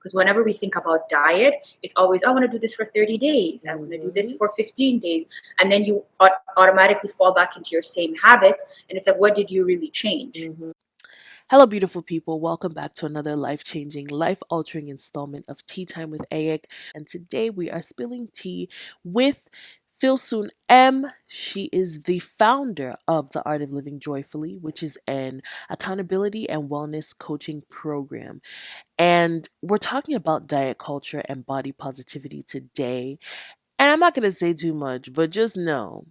Because whenever we think about diet, it's always, I want to do this for 30 days. I want to do this Mm-hmm. for 15 days. And then you automatically fall back into your same habits. And it's like, what did you really change? Mm-hmm. Hello, beautiful people. Welcome back to another life changing, life altering installment of Tea Time with Ayek. And today we are spilling tea with Filsun M. She is the founder of The Art of Living Joyfully, which is an accountability and wellness coaching program. And we're talking about diet culture and body positivity today. And I'm not going to say too much, but just know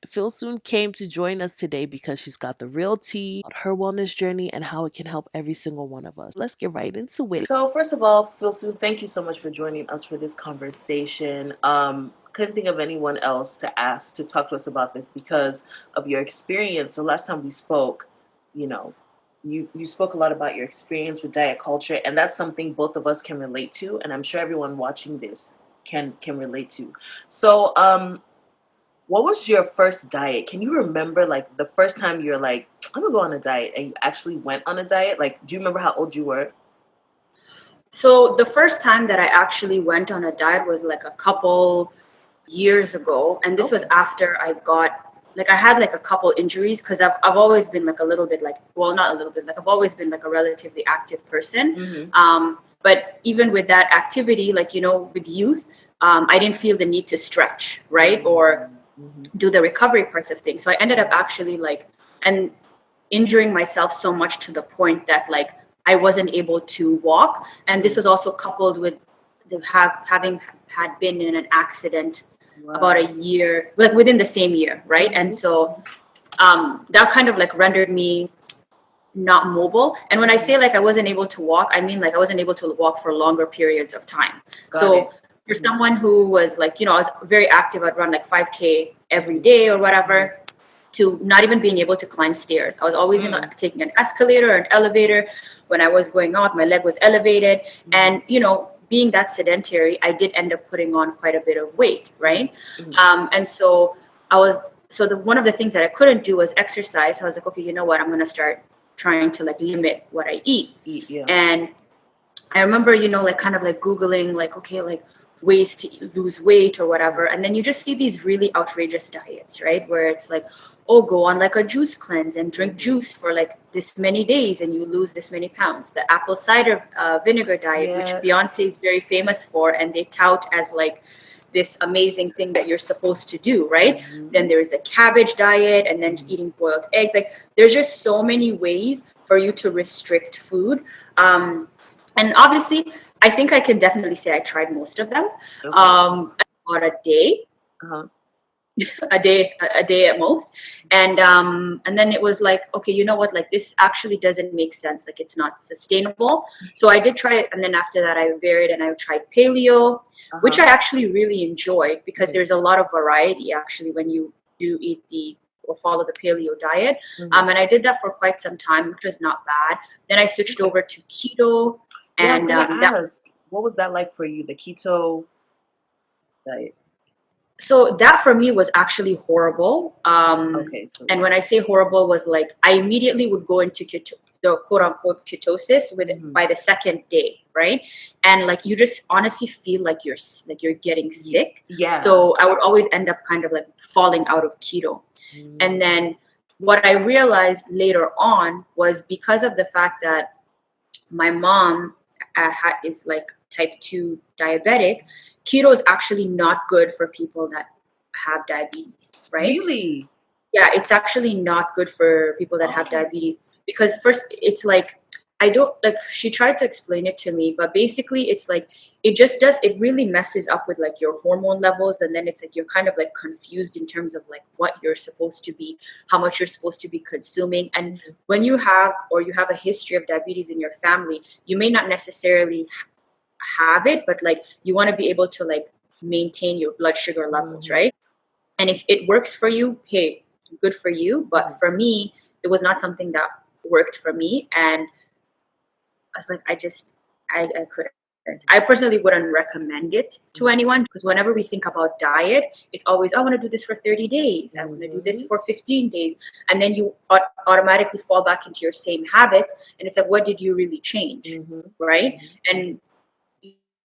Filsun came to join us today because she's got the real tea about her wellness journey and how it can help every single one of us. Let's get right into it. So, first of all, Filsun, thank you so much for joining us for this conversation. Couldn't think of anyone else to ask to talk to us about this because of your experience. The last time we spoke, you know, you spoke a lot about your experience with diet culture, and that's something both of us can relate to, and I'm sure everyone watching this can relate to. So, what was your first diet? Can you remember like the first time you're like, I'm gonna go on a diet and you actually went on a diet? Like, do you remember how old you were? So the first time that I actually went on a diet was like a couple years ago. And this was Okay. after I had like a couple injuries because I've always been like a little bit like, well, not a little bit, like I've always been like a relatively active person. Mm-hmm. But even with that activity, like, with youth, I didn't feel the need to stretch, right? Or Mm-hmm. do the recovery parts of things. So I ended up actually and injuring myself so much to the point that like I wasn't able to walk. And this was also coupled with having had been in an accident about Wow. a year, like within the same year, right? And Mm-hmm. so that kind of like rendered me not mobile. And when I say like I wasn't able to walk, I mean like I wasn't able to walk for longer periods of time. Got it. So for Mm-hmm. someone who was like, I was very active, I'd run like 5K every day or whatever, to not even being able to climb stairs. I was always taking an escalator or an elevator. When I was going out, my leg was elevated. Mm-hmm. And, being that sedentary, I did end up putting on quite a bit of weight, right? Mm-hmm. And so one of the things that I couldn't do was exercise. So I was like, okay, you know what? I'm going to start trying to like limit what I eat. Eat, yeah. And I remember, like kind of like Googling, like, okay, like ways to lose weight or whatever. And then you just see these really outrageous diets, right? Where it's like, oh, go on like a juice cleanse and drink juice for like this many days and you lose this many pounds. The apple cider vinegar diet, which Yeah. Beyonce is very famous for, and they tout as like this amazing thing that you're supposed to do, right? Then there's the cabbage diet and then just eating boiled eggs. Like there's just so many ways for you to restrict food. And obviously, I think I can definitely say I tried most of them. Okay. About a day, Uh-huh. a day at most, and then it was like, okay, you know what? Like this actually doesn't make sense. Like it's not sustainable. So I did try it, and then after that, I varied and I tried paleo, which Uh-huh. I actually really enjoyed because Yeah. there's a lot of variety actually when you do eat the or follow the paleo diet. Mm-hmm. And I did that for quite some time, which was not bad. Then I switched Okay. over to keto, Yeah, I was and gonna that ask, what was that like for you, the keto diet? so that for me was actually horrible. Okay, so And when I say horrible, was like I immediately would go into the quote unquote ketosis by the second day, right? And like you just honestly feel like you're getting sick. yeah. So I would always end up kind of like falling out of keto. And Mm. then what I realized later on was because of the fact that my mom is like type 2 diabetic. Keto is actually not good for people that have diabetes, right? Really? Yeah, it's actually not good for people that have Oh. diabetes because first it's like I don't like she tried to explain it to me, but basically it's like it really messes up with like your hormone levels, and then it's like you're kind of like confused in terms of like what you're supposed to be, how much you're supposed to be consuming. And when you have a history of diabetes in your family, you may not necessarily have it, but like you want to be able to like maintain your blood sugar levels, Mhm. right? And if it works for you, hey, good for you. But Mhm. for me, it was not something that worked for me. And I was like, I couldn't. I personally wouldn't recommend it to anyone because whenever we think about diet, it's always, I want to do this for 30 days. I want to do this Mhm. for 15 days. And then you automatically fall back into your same habits. And it's like, what did you really change? Mhm. Right. Mhm. And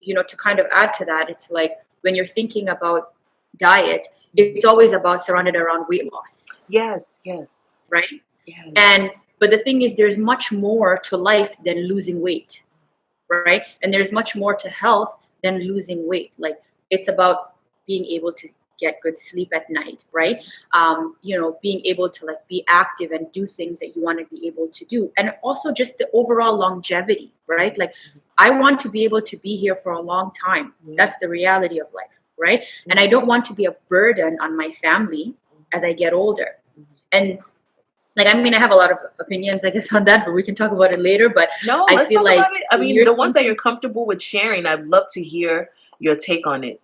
to kind of add to that, it's like when you're thinking about diet, it's always about surrounded around weight loss, Yes, yes, right? yes. And but the thing is, there's much more to life than losing weight, right? And there's much more to health than losing weight. Like, it's about being able to get good sleep at night, right? Being able to like be active and do things that you want to be able to do, and also just the overall longevity, right? Like, I want to be able to be here for a long time. That's the reality of life, right? And I don't want to be a burden on my family as I get older. And like, I mean, I have a lot of opinions, I guess, on that, but we can talk about it later. But No, I let's feel talk like about it. I when mean, you're the ones that thinking, you're comfortable with sharing, I'd love to hear your take on it.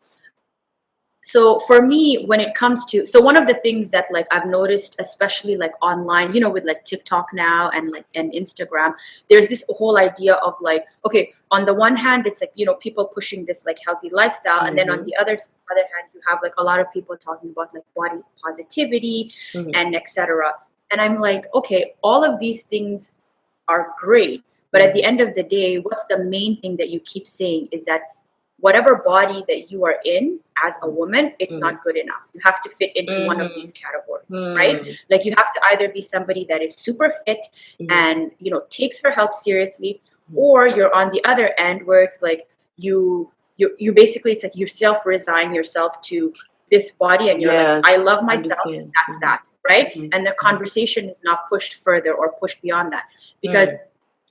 so for me, when it comes to, so one of the things that like I've noticed, especially like online, with like TikTok now and Instagram, there's this whole idea of like, okay, on the one hand, it's like, people pushing this like healthy lifestyle. And then on the other hand, you have like a lot of people talking about like body positivity and etc. And I'm like, okay, all of these things are great. But at the end of the day, what's the main thing that you keep saying is that whatever body that you are in as a woman, it's not good enough. You have to fit into one of these categories, right? Like, you have to either be somebody that is super fit and, takes her health seriously, or you're on the other end where it's like you basically, it's like you self-resign yourself to this body and you're like, I Yes, love myself, understand. that's that, right? And the conversation is not pushed further or pushed beyond that, because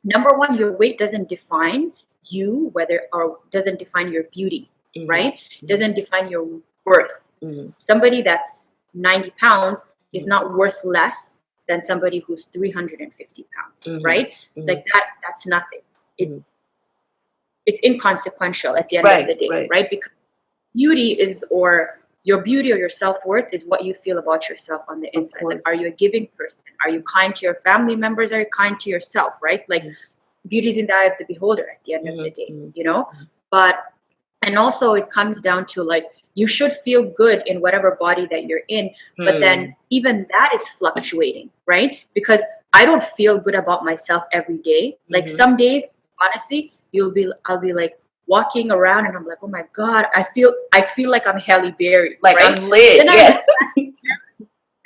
number one, your weight doesn't define you, or doesn't define your beauty, right? It doesn't define your worth. Somebody that's 90 pounds is not worth less than somebody who's 350 pounds, right? Like that's nothing. It's inconsequential at the end of the day, right? Because beauty is, or your beauty or your self-worth is what you feel about yourself on the inside. Like, are you a giving person? Are you kind to your family members? Are you kind to yourself, right? Like, beauty's in the eye of the beholder at the end of the day, but, and also it comes down to like, you should feel good in whatever body that you're in, but then even that is fluctuating, right? Because I don't feel good about myself every day. Like, some days, honestly, I'll be like walking around and I'm like, oh my God, I feel like I'm Halle Berry, like, right? I'm lit. Then I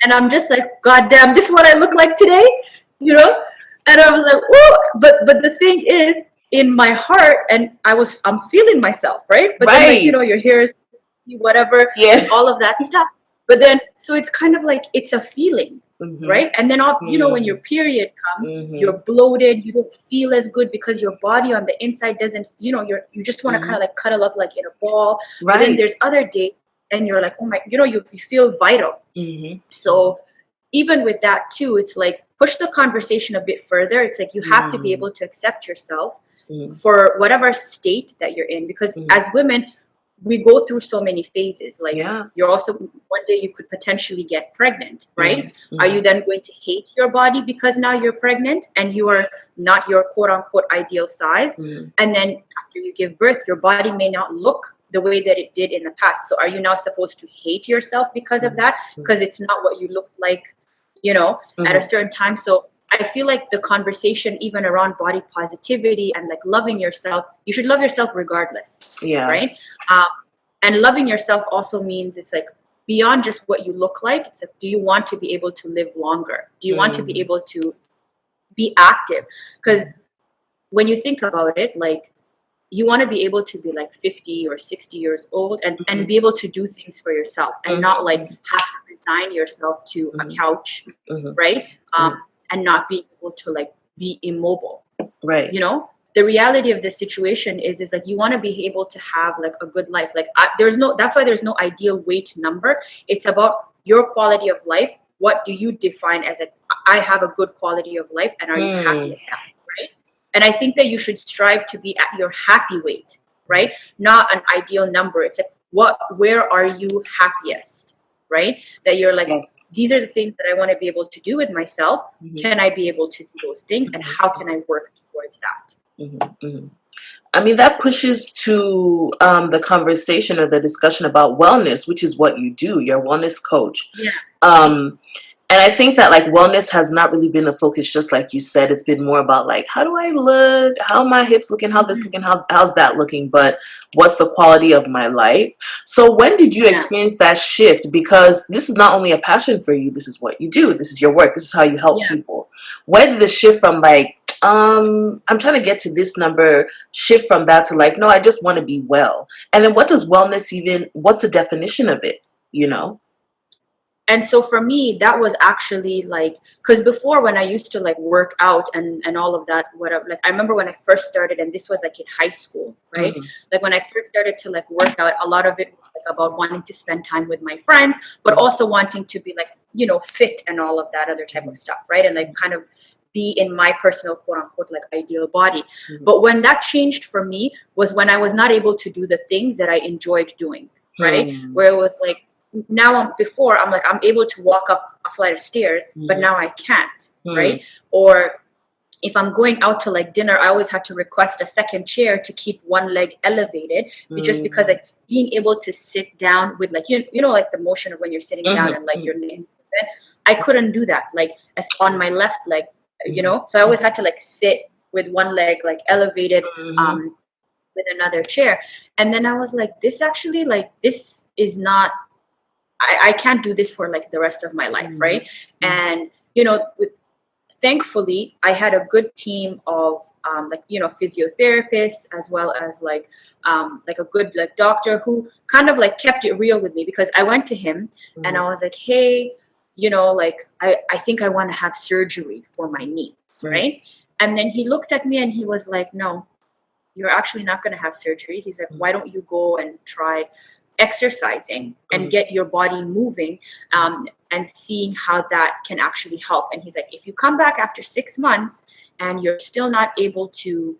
and I'm just like, God damn, this is what I look like today, And I was like, oh, but the thing is, in my heart, and I'm feeling myself, right? But then, like, your hair is whatever, and all of that stuff. But then, so it's kind of like, it's a feeling, right? And then, when your period comes, you're bloated, you don't feel as good because your body on the inside doesn't, you just want to kind of like cuddle up like in a ball. But then there's other days, and you're like, oh my, you feel vital. So even with that too, it's like, push the conversation a bit further. It's like, you have to be able to accept yourself for whatever state that you're in, because as women, we go through so many phases. Like, you're also, one day you could potentially get pregnant, right? Are you then going to hate your body because now you're pregnant and you are not your quote unquote ideal size? And then after you give birth, your body may not look the way that it did in the past. So are you now supposed to hate yourself because of that? Because it's not what you look like, at a certain time. So I feel like the conversation, even around body positivity and like loving yourself, you should love yourself regardless, right? And loving yourself also means, it's like, beyond just what you look like. It's like, do you want to be able to live longer? Do you want to be able to be active? Because when you think about it, like, you want to be able to be like 50 or 60 years old and be able to do things for yourself and not like have to resign yourself to a couch, right? And not being able to like be immobile, right? The reality of the situation is like, you want to be able to have like a good life. Like, that's why there's no ideal weight number. It's about your quality of life. What do you define as I have a good quality of life, and are you happy at that, right? And I think that you should strive to be at your happy weight, right? Not an ideal number. It's like, where are you happiest, right? That you're like, these are the things that I want to be able to do with myself. Can I be able to do those things? And how can I work towards that? I mean, that pushes to the conversation or the discussion about wellness, which is what you do. You're a wellness coach. And I think that like wellness has not really been the focus, just like you said. It's been more about like, how do I look? How are my hips looking? How this Mhm. looking? How's that looking? But what's the quality of my life? So when did you Yeah. experience that shift? Because this is not only a passion for you, this is what you do. This is your work. This is how you help Yeah. people. When did the shift from like, I'm trying to get to this number, shift from that to like, no, I just want to be well. And then what does wellness even, what's the definition of it? You know? And so for me, that was actually like, because before when I used to like work out and all of that, whatever, like I remember when I first started, and this was like in high school, right? Mhm. Like when I first started to like work out, a lot of it was like about wanting to spend time with my friends, but also wanting to be like, fit and all of that other type of stuff, right? And like kind of be in my personal quote unquote like ideal body. Mhm. But when that changed for me was when I was not able to do the things that I enjoyed doing, right? Hmm. Where it was like, now before I'm like, I'm able to walk up a flight of stairs, but Mhm. now I can't, Hmm. right? Or if I'm going out to like dinner, I always had to request a second chair to keep one leg elevated, just because Hmm. like being able to sit down with like like the motion of when you're sitting down and like Mhm. your leg, I couldn't do that like as on my left leg, Mhm. so I always had to like sit with one leg like elevated, Mhm. um with another chair. And then I was like, this actually, like, this is not, I can't do this for like the rest of my life, Mhm. right? And thankfully I had a good team of like physiotherapists, as well as like a good like doctor who kind of like kept it real with me, because I went to him and Mhm. I was like, hey, like I think I want to have surgery for my knee, Mhm. right? And then he looked at me and he was like, no, you're actually not going to have surgery. He's like, why don't you go and try exercising and Mhm. get your body moving, and seeing how that can actually help. And he's like, if you come back after 6 months and you're still not able to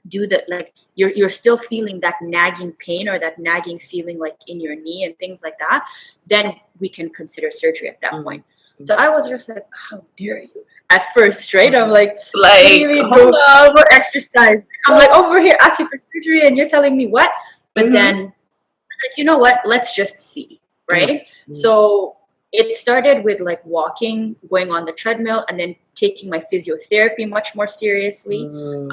do that, like you're still feeling that nagging pain or that nagging feeling like in your knee and things like that, then we can consider surgery at that point. Mhm. So I was just like, how dare you, at first, right? I'm like, what do you Like, mean hold go up. exercise? I'm like over here asking for surgery and you're telling me what? But Mhm. then like, you know what, let's just see, Mhm. right? So it started with like walking, going on the treadmill, and then taking my physiotherapy much more seriously. Mhm.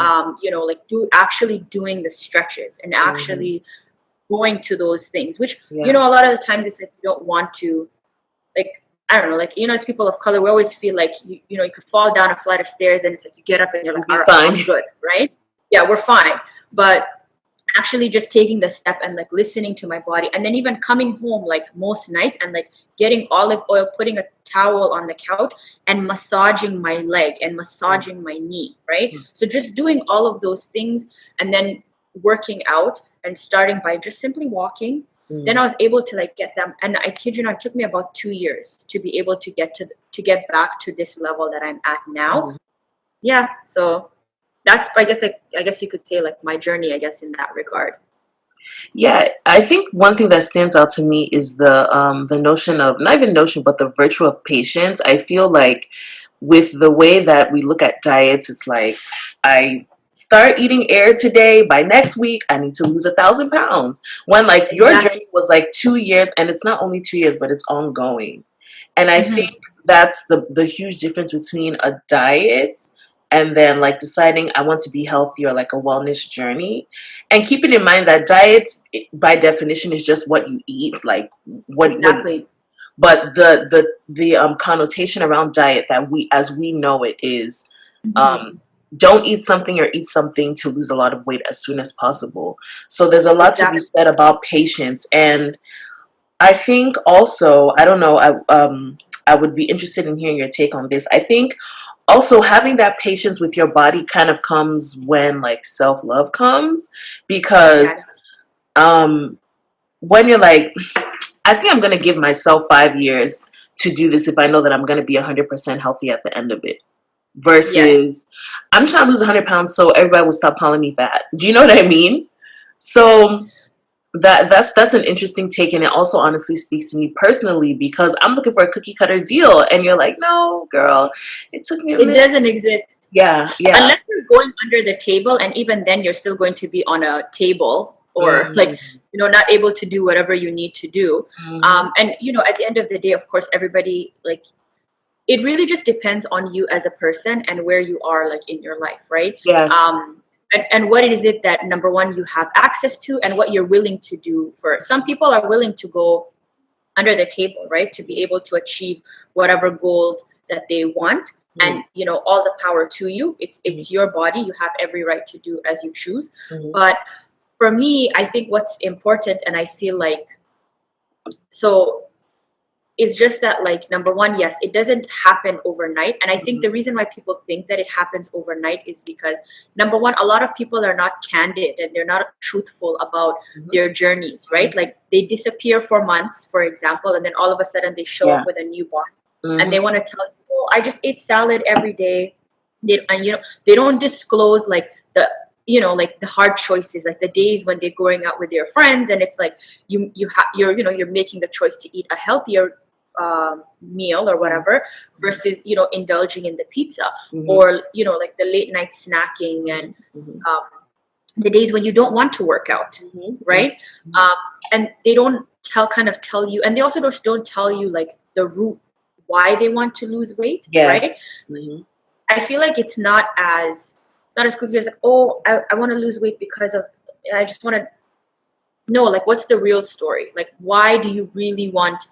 Like actually doing the stretches and Mhm. actually going to those things, which Yeah. a lot of the times it's like you don't want to, like, I don't know, like, as people of color, we always feel like you could fall down a flight of stairs and it's like you get up and you're We'll like, be all right, fine. I'm good, right? Yeah, we're fine. But actually just taking the step and like listening to my body, and then even coming home like most nights and like getting olive oil, putting a towel on the couch and massaging my leg and massaging my knee, right? So just doing all of those things, and then working out and starting by just simply walking. Then Mhm. I was able to like get them, and I kid you not, it took me about 2 years to be able to get back to this level that I'm at now. Mhm. Yeah, so that's, I guess, like, I guess you could say like my journey, I guess, in that regard. Yeah, I think one thing that stands out to me is the notion of, not even notion, but the virtue of patience. I feel like with the way that we look at diets, it's like I start eating air today. By next week, I need to lose 1,000 pounds. When like your Exactly. journey was like 2 years, and it's not only 2 years, but it's ongoing. And I think Hmm. that's the huge difference between a diet and then like deciding I want to be healthy, or like a wellness journey. And keeping in mind that diets by definition is just what you eat, like what Exactly. but the connotation around diet that we as we know it is, Hmm. um don't eat something or eat something to lose a lot of weight as soon as possible. So there's a lot to be Exactly. said about patience. And I think also, I don't know, I would be interested in hearing your take on this. I think also having that patience with your body kind of comes when like self-love comes, Yeah. because um when you're like, I think I'm going to give myself 5 years to do this if I know that I'm going to be 100% healthy at the end of it, Yes. versus I'm trying to lose 100 pounds so everybody will stop calling me fat. Do you know what I mean? So that's an interesting take, and it also honestly speaks to me personally, because I'm looking for a cookie cutter deal, and you're like, no, girl, it took me a It minute. doesn't exist Yeah, yeah. unless you're going under the table, and even then, you're still going to be on a table, or like, Mm-hmm. not able to do whatever you need to do. Mm-hmm. And at the end of the day, of course, everybody, like, it really just depends on you as a person and where you are like in your life, right? Yes. And what is it that, number one, you have access to, and what you're willing to do. For some people are willing to go under the table, right, to be able to achieve whatever goals that they want. And all the power to you. It's your body. You have every right to do as you choose. But for me, I think what's important, and I feel like, so it's just that, like, number one, yes, it doesn't happen overnight. And I think the reason why people think that it happens overnight is because, number one, a lot of people are not candid and they're not truthful about their journeys, right? Like, they disappear for months, for example, and then all of a sudden they show up with a new body, and they want to tell you, oh, I just ate salad every day. And they don't disclose, like, like the hard choices, like the days when they're going out with their friends, and it's like you're making the choice to eat a healthier meal or whatever, versus indulging in the pizza, or like the late night snacking, and the days when you don't want to work out, right? And they don't tell you, and they also just don't tell you, like, the root why they want to lose weight, right? I feel like it's not as quick as, like, oh, I want to lose weight because of, I just want to know, like, what's the real story? Like, why do you really want,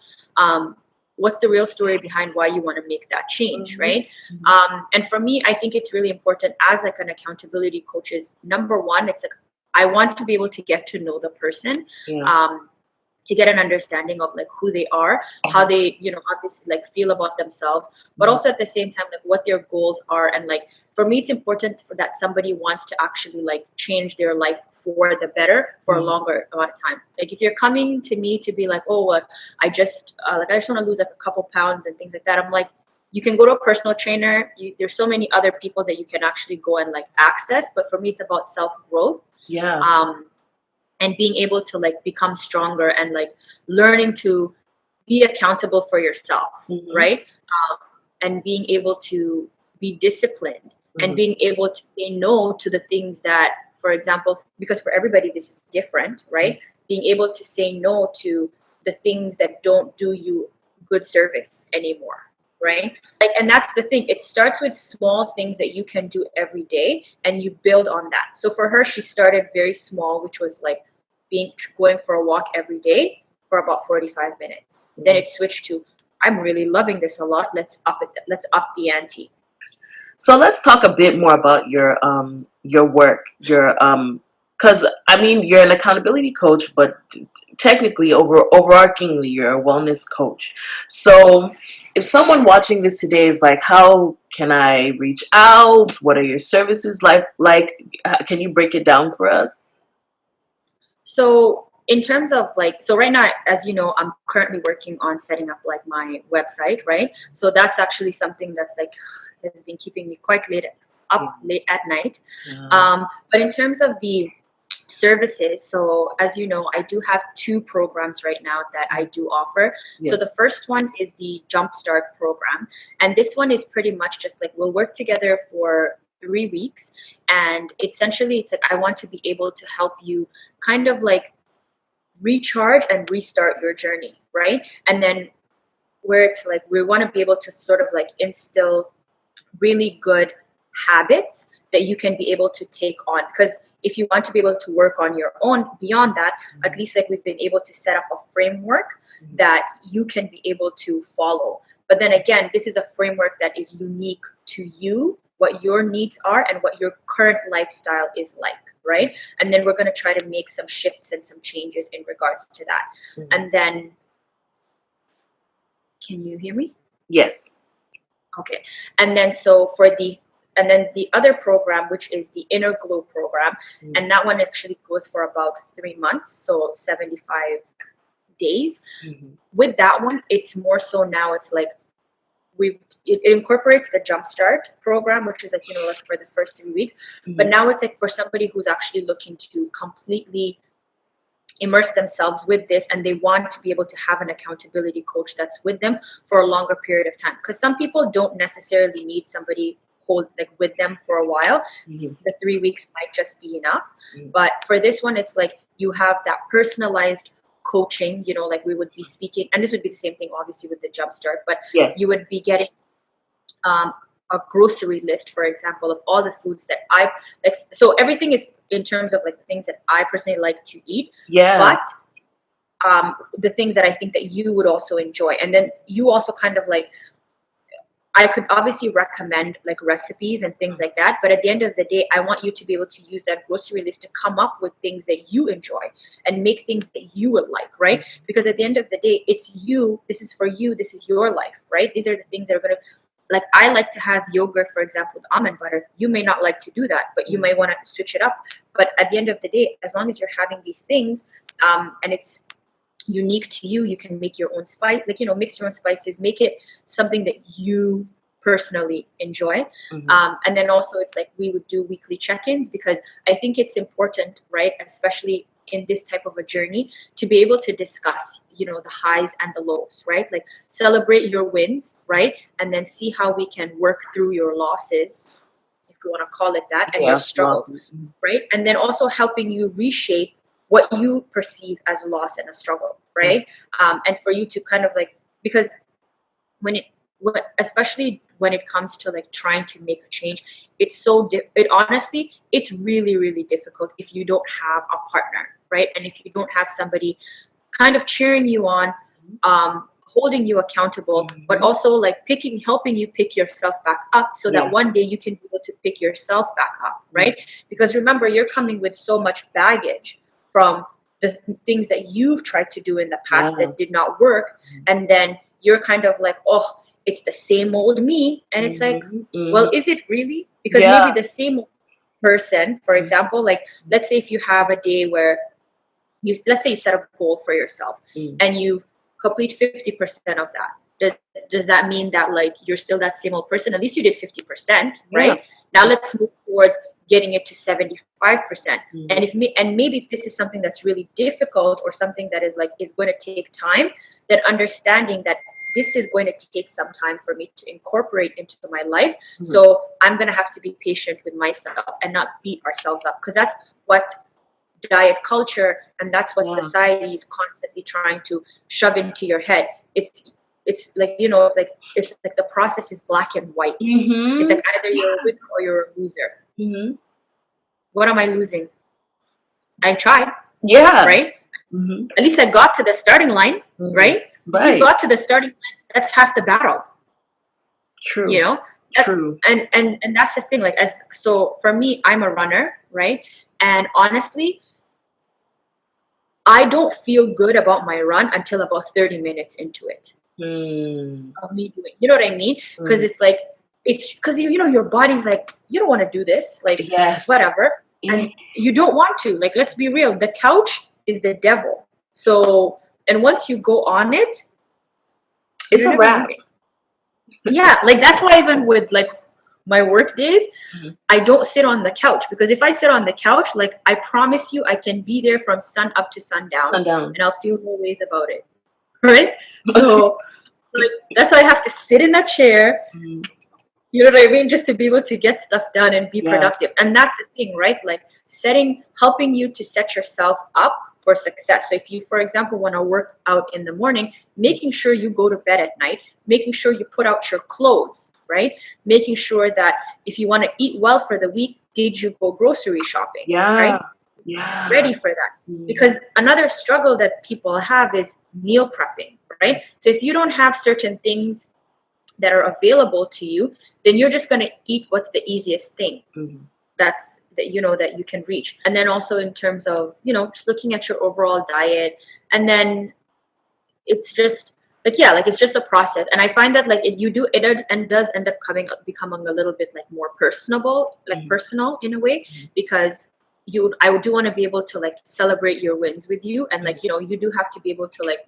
what's the real story behind why you want to make that change, right? And for me, I think it's really important as, like, an accountability coach is, number one, it's like, I want to be able to get to know the person, to get an understanding of, like, who they are, how they, how they, like, feel about themselves, but also at the same time, like, what their goals are. And, like, for me, it's important for that somebody wants to actually, like, change their life for the better for a longer amount of time. Like, if you're coming to me to be like, oh, I just want to lose, like, a couple pounds and things like that, I'm like, you can go to a personal trainer. There's so many other people that you can actually go and, like, access. But for me, it's about self-growth. And being able to, like, become stronger and, like, learning to be accountable for yourself, right? And being able to be disciplined, and being able to say no to the things that, for example, because for everybody this is different, right? Being able to say no to the things that don't do you good service anymore, right? Like, and that's the thing. It starts with small things that you can do every day, and you build on that. So for her, she started very small, which was like going for a walk every day for about 45 minutes. Then it switched to, I'm really loving this a lot. Let's up it. Let's up the ante. So let's talk a bit more about your work, because I mean, you're an accountability coach, but technically, overarchingly, you're a wellness coach. So if someone watching this today is like, how can I reach out? What are your services like? Can you break it down for us? So in terms of, like, so right now, as you know, I'm currently working on setting up, like, my website, right? So that's actually something that's, like, has been keeping me quite late at night. But in terms of the services, so as you know, I do have 2 programs right now that I do offer. So the first one is the Jumpstart program, and this one is pretty much just like, we'll work together for 3 weeks, and essentially it's like, I want to be able to help you kind of, like, recharge and restart your journey, right? And then where it's like, we want to be able to sort of, like, instill really good habits that you can be able to take on, because if you want to be able to work on your own beyond that, at least, like, we've been able to set up a framework that you can be able to follow. But then again, this is a framework that is unique to you, what your needs are, and what your current lifestyle is like, right? And then we're going to try to make some shifts and some changes in regards to that. And then, can you hear me? Yes. Okay. And then the other program, which is the Inner Glow program, and that one actually goes for about 3 months, so 75 days. With that one, it's more so now, it's like, it incorporates the Jumpstart program, which is like, like, for the first 3 weeks. But now it's like, for somebody who's actually looking to completely immerse themselves with this, and they want to be able to have an accountability coach that's with them for a longer period of time, because some people don't necessarily need somebody with them for a while. The 3 weeks might just be enough. But for this one, it's like, you have that personalized coaching, like, we would be speaking, and this would be the same thing obviously with the Jumpstart, but you would be getting a grocery list, for example, of all the foods that I like. So everything is in terms of like the things that I personally like to eat, Yeah. but the things that I think that you would also enjoy. And then you also kind of like, I could obviously recommend like recipes and things like that, but at the end of the day, I want you to be able to use that grocery list to come up with things that you enjoy and make things that you would like, right? Because at the end of the day, it's you, this is for you, this is your life, right? These are the things that are going to, like, I like to have yogurt, for example, with almond butter. You may not like to do that, but you may want to switch it up. But at the end of the day, as long as you're having these things, and it's unique to you, you can make your own spice, like, you know, mix your own spices, make it something that you personally enjoy. And then also it's like we would do weekly check-ins, because I think it's important, right, especially in this type of a journey, to be able to discuss, you know, the highs and the lows, right? Like celebrate your wins, right? And then see how we can work through your losses, if you want to call it that, and your struggles, right? And then also helping you reshape what you perceive as a loss and a struggle, right? And for you to kind of like, because especially when it comes to like trying to make a change, it's so it honestly, it's really, really difficult if you don't have a partner, right? And if you don't have somebody kind of cheering you on, holding you accountable, but also like helping you pick yourself back up, so that one day you can be able to pick yourself back up, right? Because remember, you're coming with so much baggage from the things that you've tried to do in the past that did not work, and then you're kind of like, oh, it's the same old me, and it's like, well, is it really? Because maybe the same person, for example, like let's say if you have a day where let's say you set a goal for yourself and you complete 50% of that. Does that mean that like you're still that same old person? At least you did 50%, right? Now let's move towards getting it to 75%. And maybe if this is something that's really difficult, or something that is going to take time, then understanding that this is going to take some time for me to incorporate into my life. So I'm going to have to be patient with myself and not beat ourselves up, because that's what diet culture and that's what society is constantly trying to shove into your head. It's like, you know, it's like the process is black and white. It's like either you're a winner or you're a loser. What am I losing? I tried. Right? At least I got to the starting line, right? If you got to the starting line, that's half the battle. True. You know? True. And that's the thing. Like, so for me, I'm a runner, right? And honestly, I don't feel good about my run until about 30 minutes into it. Of me doing, you know what I mean? Because it's like, it's because you know, your body's like, you don't want to do this, like, whatever, and you don't want to. Like, let's be real, the couch is the devil. So, and once you go on it, it's a wrap. Yeah, like that's why even with like my work days, I don't sit on the couch, because if I sit on the couch, like, I promise you, I can be there from sun up to sundown. And I'll feel no ways about it, right? So like, that's why I have to sit in a chair, you know what I mean, just to be able to get stuff done and be productive. And that's the thing, right? Like, helping you to set yourself up for success. So if you, for example, want to work out in the morning, making sure you go to bed at night, making sure you put out your clothes, right? Making sure that if you want to eat well for the week, did you go grocery shopping? Right? Ready for that. Because another struggle that people have is meal prepping, right? So if you don't have certain things that are available to you, then you're just going to eat what's the easiest thing that you know that you can reach. And then also in terms of, you know, just looking at your overall diet, and then it's just like, like, it's just a process. And I find that like it does end up becoming a little bit like more personable, like personal in a way, because I do want to be able to like celebrate your wins with you, and like, you know, you do have to be able to like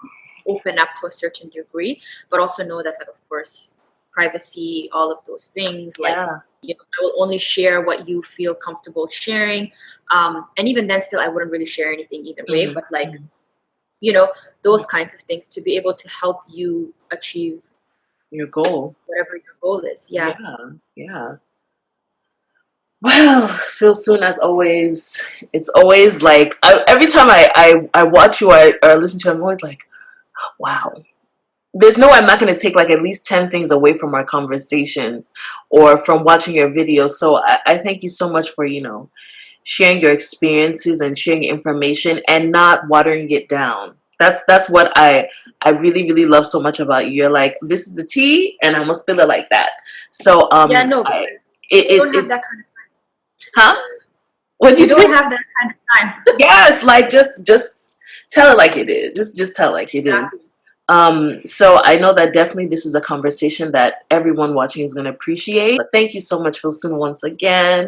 open up to a certain degree, but also know that, like, of course, privacy, all of those things, like, you know, I will only share what you feel comfortable sharing, and even then still I wouldn't really share anything either way, but like, you know, those kinds of things to be able to help you achieve your goal, whatever your goal is. Well, Filsun, as always, it's always like, every time I watch you or listen to you, I'm always like, wow, there's no way I'm not going to take like at least 10 things away from our conversations or from watching your videos. So I thank you so much for, sharing your experiences and sharing information and not watering it down. That's what I really really love so much about you. You're like, this is the tea, and I'm gonna spill it like that. So Yeah, no, because I you don't have it's that kind of time. huh? What'd you You don't say? have that kind of time. Yes, like just tell it like it is. Just tell it like it is. Exactly. So I know that definitely this is a conversation that everyone watching is going to appreciate. But thank you so much, Filsun, once again.